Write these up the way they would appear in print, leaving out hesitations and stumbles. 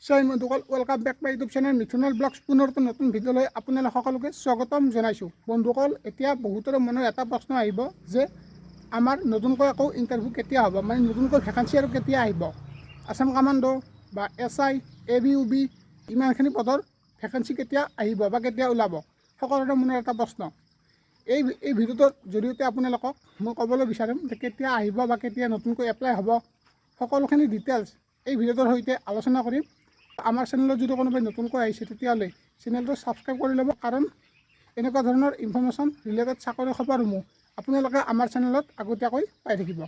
জয় বন্ধুসকল, welcome back my YouTube channel মিথুনেল vlogs. পুনৰ নতুন ভিডিঅ'লৈ আপোনালোক সকলোকে স্বাগতম জনাইছোঁ। বন্ধুসকল, এতিয়া বহুতৰে মনৰ এটা প্ৰশ্ন আহিব যে আমাৰ নতুনকৈ আকৌ ইণ্টাৰভিউ কেতিয়া হ'ব, মানে নতুনকৈ ভেকেঞ্চি আৰু কেতিয়া আহিব। আছাম কামাণ্ডো বা SI ABUB ইমানখিনি পদৰ ভেকেঞ্চি কেতিয়া আহিব বা কেতিয়া ওলাব, সকলোৰে মনৰ এটা প্ৰশ্ন। এই ভিডিঅ'টোৰ জৰিয়তে আপোনালোকক মই ক'বলৈ বিচাৰিম যে কেতিয়া আহিব বা কেতিয়া নতুনকৈ এপ্লাই হ'ব, সকলোখিনি ডিটেইলছ এই ভিডিঅ'টোৰ সৈতে আলোচনা কৰিম। আমাৰ চেনেলত যদি কোনোবাই নতুনকৈ আহিছে তেতিয়াহ'লে চেনেলটো ছাবস্ক্ৰাইব কৰি ল'ব, কাৰণ এনেকুৱা ধৰণৰ ইনফৰ্মেশ্যন ৰিলেটেড চাকৰিৰ খবৰসমূহ আপোনালোকে আমাৰ চেনেলত আগতীয়াকৈ পাই থাকিব।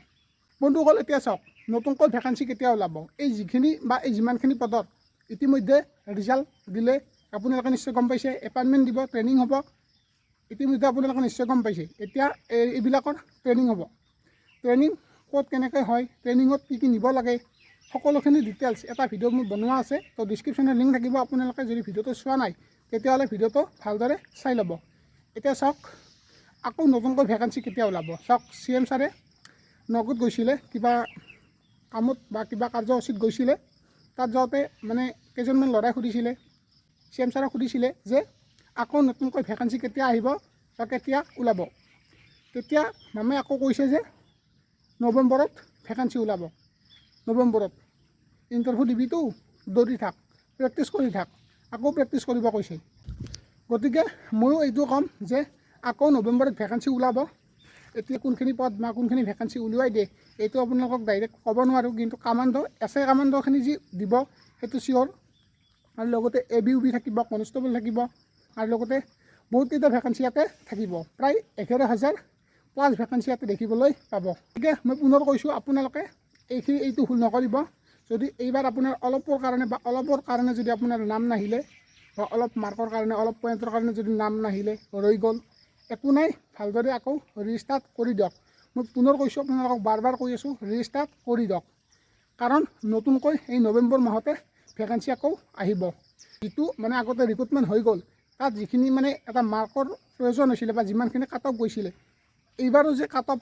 বন্ধুসকল, এতিয়া চাওক নতুনকৈ ভেকেঞ্চি কেতিয়া ওলাব। এই যিমানখিনি পদত ইতিমধ্যে ৰিজাল্ট দিলে আপোনালোকে নিশ্চয় গম পাইছে। এপইণ্টমেণ্ট দিব, ট্ৰেইনিং হ'ব, ইতিমধ্যে আপোনালোকে নিশ্চয় গম পাইছে। এতিয়া এইবিলাকৰ ট্ৰেইনিং হ'ব। ট্ৰেইনিং ক'ত কেনেকৈ হয়, ট্ৰেইনিঙত কি নিব লাগে, সকলোখিনি ডিটেইলছ এটা ভিডিঅ' মোৰ বনোৱা আছে। তো ডিছক্ৰিপশ্যনত লিংক থাকিব। আপোনালোকে যদি ভিডিঅ'টো চোৱা নাই তেতিয়াহ'লে ভিডিঅ'টো ভালদৰে চাই ল'ব। এতিয়া চাওক আকৌ নতুনকৈ ভেকেঞ্চি কেতিয়া ওলাব। চাওক, CM ছাৰে নগদ গৈছিলে কিবা কামত বা কিবা কাৰ্যসূচীত গৈছিলে। তাত যাওঁতে মানে কেইজনমান ল'ৰাই সুধিছিলে, CM ছাৰক সুধিছিলে যে আকৌ নতুনকৈ ভেকেঞ্চি কেতিয়া আহিব বা কেতিয়া ওলাব। তেতিয়া মামে আকৌ কৈছে যে নৱেম্বৰত ভেকেঞ্চি ওলাব। নৱেম্বৰত ইণ্টাৰভিউ দিবিতো, দৌৰি থাক, প্ৰেক্টিছ কৰি থাক, আকৌ প্ৰেক্টিছ কৰিব কৈছে। গতিকে ময়ো এইটো ক'ম যে আকৌ নৱেম্বৰত ভেকেঞ্চি ওলাব। এতিয়া কোনখিনি পদ বা কোনখিনি ভেকেঞ্চি উলিয়াই দিয়ে এইটো আপোনালোকক ডাইৰেক্ট ক'ব নোৱাৰোঁ, কিন্তু কামাণ্ডো SI কামাণ্ডোখিনি যি দিব সেইটো চিয়'ৰ। আৰু লগতে ABUB থাকিব, কনষ্টেবল থাকিব, আৰু লগতে বহুতকেইটা ভেকেঞ্চি ইয়াতে থাকিব। প্ৰায় 11,000 প্লাছ ভেকেঞ্চি ইয়াতে দেখিবলৈ পাব। গতিকে মই পুনৰ কৈছোঁ, আপোনালোকে এইটো ভুল নকৰিব। যদি এইবাৰ আপোনাৰ অলপৰ কাৰণে যদি আপোনাৰ নাম নাহিলে বা অলপ মাৰ্কৰ কাৰণে, অলপ পইণ্টৰ কাৰণে যদি নাম নাহিলে, ৰৈ গ'ল, একো নাই, ভালদৰে আকৌ ৰিষ্টাৰ্ট কৰি দিয়ক। মই পুনৰ কৈছোঁ, আপোনালোকক বাৰ কৈ আছোঁ, ৰিষ্টাৰ্ট কৰি দিয়ক। কাৰণ নতুনকৈ এই নৱেম্বৰ মাহতে ভেকেঞ্চি আকৌ আহিব। যিটো মানে আগতে ৰিক্ৰুটমেণ্ট হৈ গ'ল, তাত যিখিনি মানে এটা মাৰ্কৰ প্ৰয়োজন হৈছিলে বা যিমানখিনি কাট অফ গৈছিলে, এইবাৰো যে কাট অফ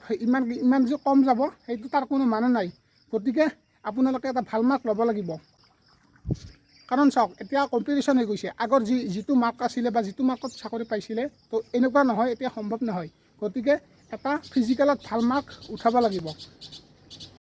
ইমান যে কম যাব সেইটো তাৰ কোনো মানে নাই। গতিকে আপোনালোকে এটা ভাল মাৰ্ক ল'ব লাগিব। কাৰণ চাওক, এতিয়া কম্পিটিশ্যন হৈ গৈছে। আগৰ যিটো মাৰ্ক আছিলে বা যিটো মাৰ্কত চাকৰি পাইছিলে, তো এনেকুৱা নহয়, এতিয়া সম্ভৱ নহয়। গতিকে এটা ফিজিকেলত ভাল মাৰ্ক উঠাব লাগিব।